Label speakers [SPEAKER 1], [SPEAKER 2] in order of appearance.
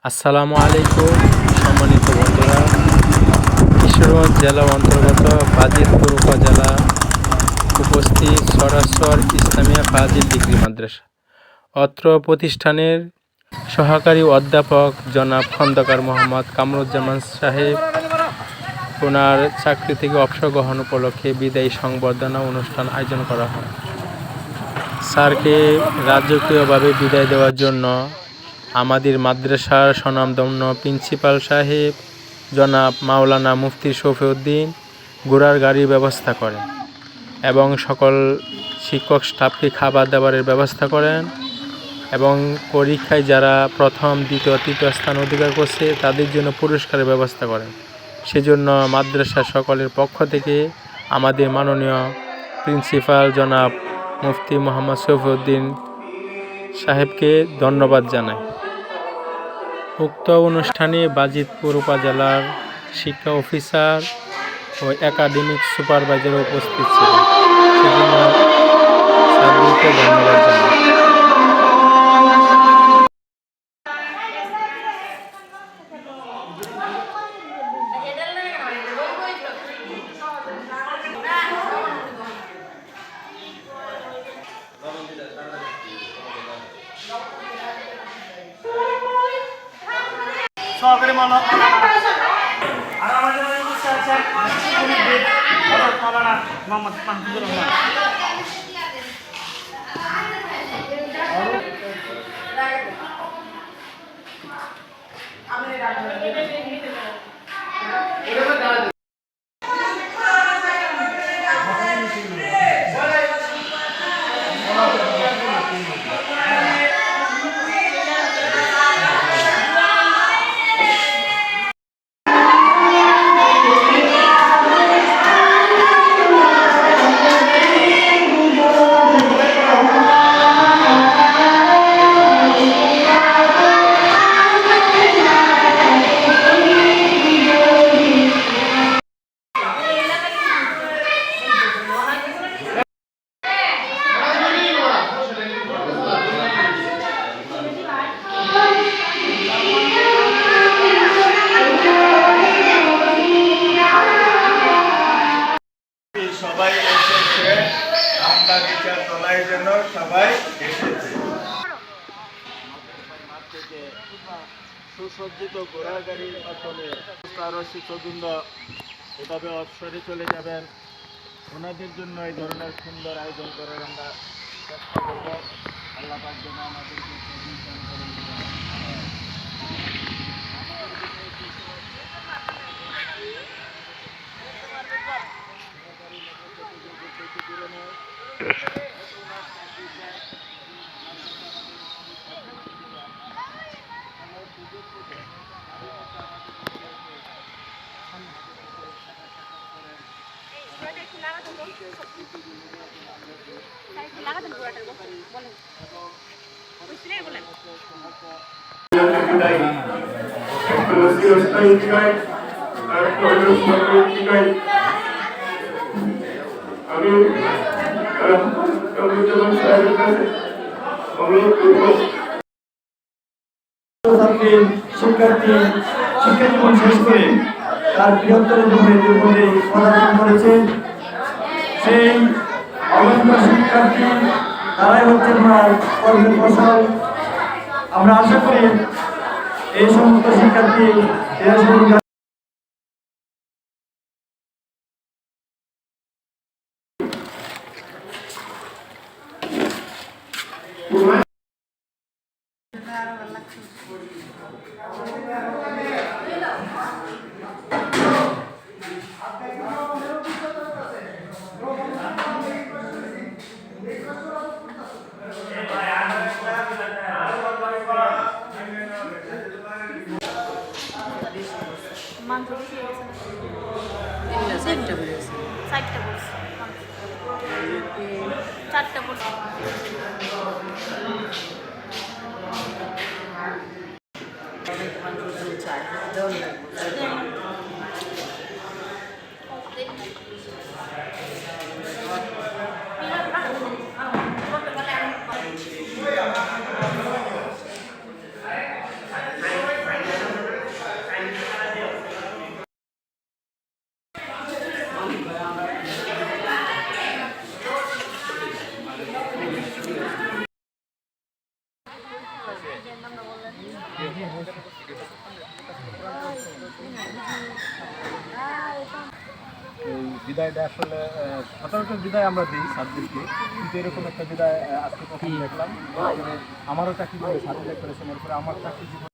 [SPEAKER 1] আসসালামু আলাইকুম সম্মানিত বন্ধুরা, কিশোরগঞ্জ জেলা অন্তর্গত বাজিতপুর উপজেলা উপস্থিত সরাসর ইসলামিয়া ফাজিল ডিগ্রি মাদ্রাসা। অত্র প্রতিষ্ঠানের সহকারী অধ্যাপক জনাব খন্দকার মোহাম্মদ কামরুজ্জামান সাহেব ওনার চাকরি থেকে অবসর গ্রহণ উপলক্ষে বিদায়ী সংবর্ধনা অনুষ্ঠান আয়োজন করা হয়। স্যারকে রাজকীয়ভাবে বিদায় দেওয়ার জন্য আমাদের মাদ্রাসার স্বনামধন্য প্রিন্সিপাল সাহেব জনাব মাওলানা মুফতি শফিউদ্দিন ঘোড়ার গাড়ির ব্যবস্থা করেন এবং সকল শিক্ষক স্টাফকে খাবার দাবারের ব্যবস্থা করেন এবং পরীক্ষায় যারা প্রথম, দ্বিতীয়, তৃতীয় স্থান অধিকার করছে তাদের জন্য পুরস্কারের ব্যবস্থা করেন। সেজন্য মাদ্রাসার সকলের পক্ষ থেকে আমাদের মাননীয় প্রিন্সিপাল জনাব মুফতি মোহাম্মদ শফিউদ্দিন সাহেবকে ধন্যবাদ জানাই। উক্ত অনুষ্ঠানে বাজিতপুর উপজেলার শিক্ষা অফিসার ও একাডেমিক সুপারভাইজার উপস্থিত ছিলেন। সেজন্য স্যারদেরকে ধন্যবাদ জানাই।
[SPEAKER 2] সহকারী মাওলানা আর আমাদের উপস্থিত আছেন মাওলানা মোহাম্মদ মাহমুদুর রহমান। সবাই এসেছে, আমরা বিচার চলার জন্য সবাই এসেছে। সুসজ্জিত ঘোড়ার গাড়ির মাধ্যমে আরও শিক্ষকবৃন্দ এভাবে অবসরে চলে যাবেন, ওনাদের জন্য এই ধরনের সুন্দর আয়োজন করার আমরা চেষ্টা করব। আল্লাহ পাক যেন আমাদেরকে শিক্ষার্থী শিক্ষা জীবন শেষ করে তার বৃহত্তর জীবনে পদার্পণ করেছে, সেই অগণিত শিক্ষার্থী তারাই হচ্ছে আমার কর্মের ফসল। আমরা আশা করি এই সমস্ত শিক্ষার্থী
[SPEAKER 3] চারটা বলছি। বিদায়টা আসলে সচরাচর বিদায় আমরা দিই ছাত্রীদেরকে, কিন্তু এরকম একটা বিদায় আজকে প্রথম দেখলাম। আমারও চাকরি করে সাথে করেছেন, এরপরে আমার চাকরি জীবন